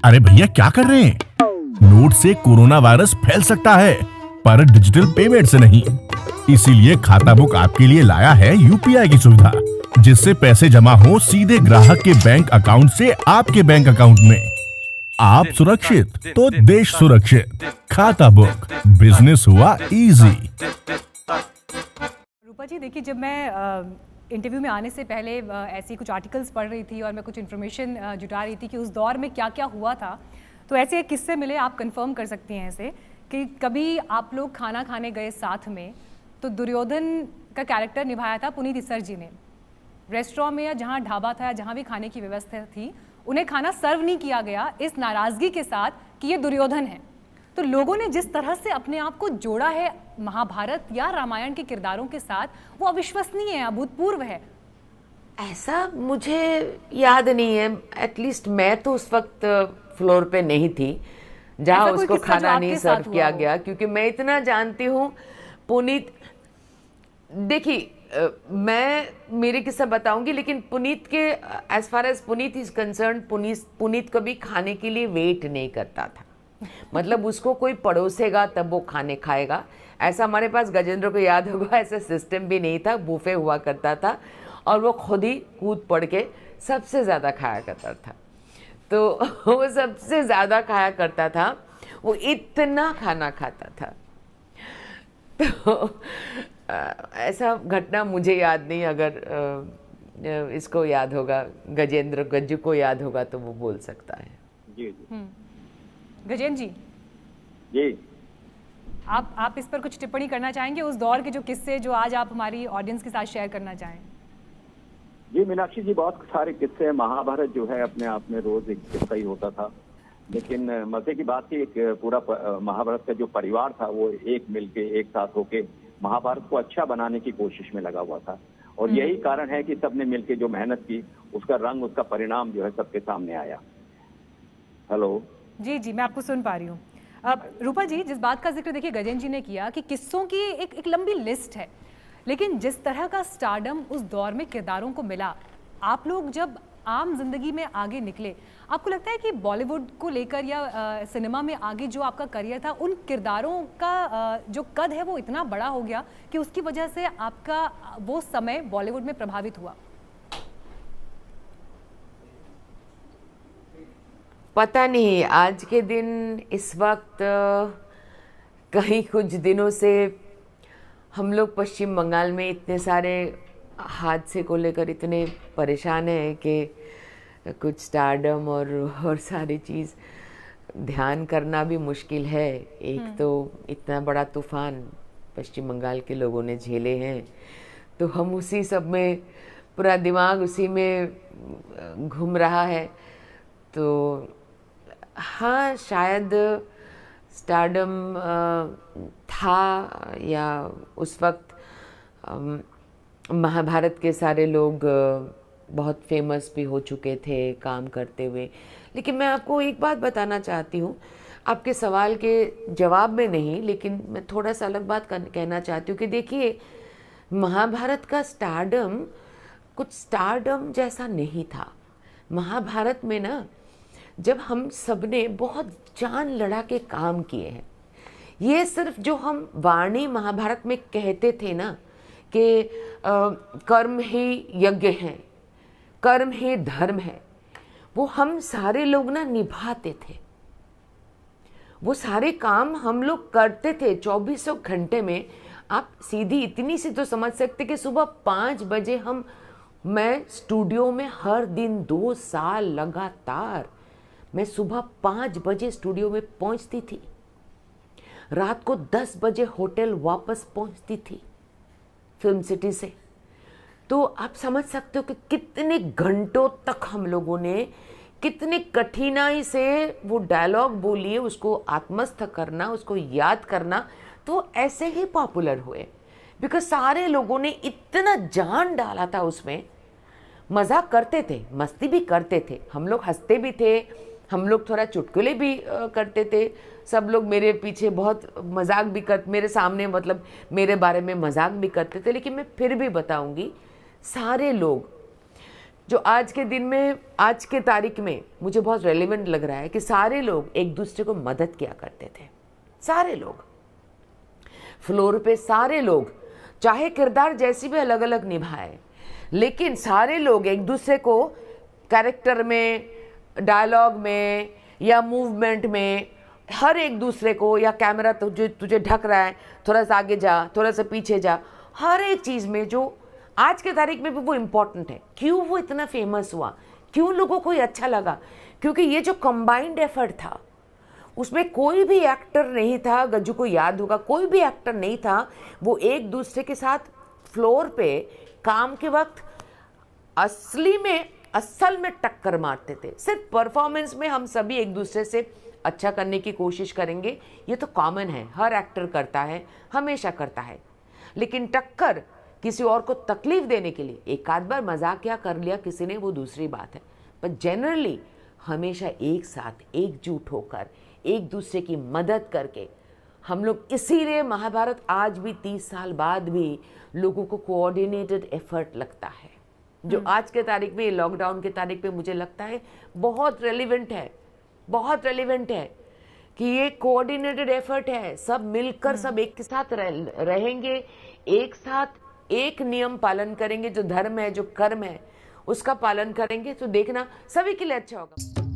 अरे भैया क्या कर रहे हैं? नोट से कोरोना वायरस फैल सकता है, पर डिजिटल पेमेंट से नहीं। इसीलिए खाता बुक आपके लिए लाया है यूपीआई की सुविधा, जिससे पैसे जमा हो सीधे ग्राहक के बैंक अकाउंट से आपके बैंक अकाउंट में। आप सुरक्षित तो देश सुरक्षित। खाता बुक, बिजनेस हुआ इजी। रूपा जी देखिए, जब मैं इंटरव्यू में आने से पहले ऐसी कुछ आर्टिकल्स पढ़ रही थी और मैं कुछ इन्फॉर्मेशन जुटा रही थी कि उस दौर में क्या क्या हुआ था, तो ऐसे किस्से मिले, आप कंफर्म कर सकती हैं ऐसे कि कभी आप लोग खाना खाने गए साथ में, तो दुर्योधन का कैरेक्टर निभाया था पुनीत इस्सर जी ने। रेस्टोरेंट में या जहाँ ढाबा था या जहाँ भी खाने की व्यवस्था थी, उन्हें खाना सर्व नहीं किया गया इस नाराज़गी के साथ कि ये दुर्योधन है। तो लोगों ने जिस तरह से अपने आप को जोड़ा है महाभारत या रामायण के किरदारों के साथ, वो अविश्वसनीय है, अभूतपूर्व है। ऐसा मुझे याद नहीं है, एटलीस्ट मैं तो उस वक्त फ्लोर पे नहीं थी जहाँ उसको खाना नहीं सर्व किया गया, क्योंकि मैं इतना जानती हूँ पुनीत। देखिए मैं मेरे किस्सा बताऊंगी, लेकिन पुनीत के as far as Puneet is concern, Puneet कभी खाने के लिए वेट नहीं करता था। मतलब उसको कोई पड़ोसेगा तब वो खाने खाएगा, ऐसा हमारे पास गजेंद्र को याद होगा ऐसा सिस्टम भी नहीं था। बुफे हुआ करता था और वो खुद ही कूद पड़ के सबसे ज़्यादा खाया करता था। तो वो सबसे ज़्यादा खाया करता था, वो इतना खाना खाता था। तो ऐसा घटना मुझे याद नहीं, अगर इसको याद होगा, गजेंद्र गज्जू को याद होगा तो वो बोल सकता है। जी जी गजेंद्र जी, जी आप इस पर कुछ टिप्पणी करना चाहेंगे, उस दौर के जो किस्से जो आज आप हमारी ऑडियंस के साथ शेयर करना चाहें? जी मीनाक्षी जी, बहुत सारे किस्से। महाभारत जो है अपने आप में रोज एक किस्सा ही होता था, लेकिन मजे की बात थी, एक पूरा महाभारत का जो परिवार था वो एक मिलके एक साथ होके महाभारत को अच्छा बनाने की कोशिश में लगा हुआ था। और यही कारण है कि सबने मिलके जो मेहनत की, उसका रंग, उसका परिणाम जो है सबके सामने आया। हेलो जी जी, मैं आपको सुन पा रही हूँ। रूपा जी, जिस बात का जिक्र देखिए गजेंद्र जी ने किया कि किस्सों की एक लंबी लिस्ट है, लेकिन जिस तरह का स्टारडम उस दौर में किरदारों को मिला, आप लोग जब आम जिंदगी में आगे निकले, आपको लगता है कि बॉलीवुड को लेकर या सिनेमा में आगे जो आपका करियर था, उन किरदारों का जो कद है वो इतना बड़ा हो गया कि उसकी वजह से आपका वो समय बॉलीवुड में प्रभावित हुआ? पता नहीं, आज के दिन इस वक्त कहीं कुछ दिनों से हम लोग पश्चिम बंगाल में इतने सारे हादसे को लेकर इतने परेशान हैं कि कुछ स्टारडम और सारी चीज़ ध्यान करना भी मुश्किल है। एक तो इतना बड़ा तूफान पश्चिम बंगाल के लोगों ने झेले हैं, तो हम उसी सब में, पूरा दिमाग उसी में घूम रहा है। तो हाँ, शायद स्टारडम था, या उस वक्त महाभारत के सारे लोग बहुत फेमस भी हो चुके थे काम करते हुए। लेकिन मैं आपको एक बात बताना चाहती हूँ, आपके सवाल के जवाब में नहीं, लेकिन मैं थोड़ा सा अलग बात कहना चाहती हूँ कि देखिए, महाभारत का स्टारडम कुछ स्टारडम जैसा नहीं था। महाभारत में ना, जब हम सबने बहुत जान लड़ा के काम किए हैं, ये सिर्फ जो हम वाणी महाभारत में कहते थे ना कि कर्म ही यज्ञ है, कर्म ही धर्म है, वो हम सारे लोग ना निभाते थे। वो सारे काम हम लोग करते थे 24 घंटे में। आप सीधी इतनी सी तो समझ सकते कि सुबह 5 बजे मैं स्टूडियो में हर दिन 2 साल लगातार मैं सुबह 5 बजे स्टूडियो में पहुंचती थी, रात को 10 बजे होटल वापस पहुंचती थी फिल्म सिटी से। तो आप समझ सकते हो कि कितने घंटों तक हम लोगों ने कितनी कठिनाई से वो डायलॉग बोलिए, उसको आत्मस्थ करना, उसको याद करना। तो ऐसे ही पॉपुलर हुए बिकॉज सारे लोगों ने इतना जान डाला था उसमें। मजाक करते थे, मस्ती भी करते थे, हम लोग हंसते भी थे, हम लोग थोड़ा चुटकुले भी करते थे। सब लोग मेरे पीछे बहुत मजाक भी मेरे सामने, मतलब मेरे बारे में मजाक भी करते थे। लेकिन मैं फिर भी बताऊंगी, सारे लोग जो आज के दिन में, आज के तारीख में मुझे बहुत रेलेवेंट लग रहा है कि सारे लोग एक दूसरे को मदद किया करते थे। सारे लोग फ्लोर पे, सारे लोग चाहे किरदार जैसी भी अलग अलग निभाए, लेकिन सारे लोग एक दूसरे को कैरेक्टर में, डायलॉग में या मूवमेंट में, हर एक दूसरे को, या कैमरा तुझे ढक रहा है, थोड़ा सा आगे जा, थोड़ा सा पीछे जा, हर एक चीज़ में जो आज के तारीख में भी वो इम्पोर्टेंट है। क्यों वो इतना फेमस हुआ, क्यों लोगों को ये अच्छा लगा? क्योंकि ये जो कंबाइंड एफर्ट था, उसमें कोई भी एक्टर नहीं था, गज्जू को याद होगा, कोई भी एक्टर नहीं था, वो एक दूसरे के साथ फ्लोर पे काम के वक्त असल में टक्कर मारते थे। सिर्फ परफॉर्मेंस में हम सभी एक दूसरे से अच्छा करने की कोशिश करेंगे, ये तो कॉमन है, हर एक्टर करता है, हमेशा करता है। लेकिन टक्कर किसी और को तकलीफ देने के लिए एक आध बार मजाकिया कर लिया किसी ने, वो दूसरी बात है, पर जनरली हमेशा एक साथ एकजुट होकर एक दूसरे की मदद करके हम लोग, इसीलिए महाभारत आज भी 30 साल बाद भी लोगों को कोऑर्डिनेटेड एफर्ट लगता है, जो आज के तारीख में, लॉकडाउन के तारीख पे मुझे लगता है बहुत रेलिवेंट है, बहुत रेलिवेंट है कि ये कोऑर्डिनेटेड एफर्ट है। सब मिलकर, सब एक के साथ रहेंगे, एक साथ एक नियम पालन करेंगे, जो धर्म है, जो कर्म है, उसका पालन करेंगे, तो देखना सभी के लिए अच्छा होगा।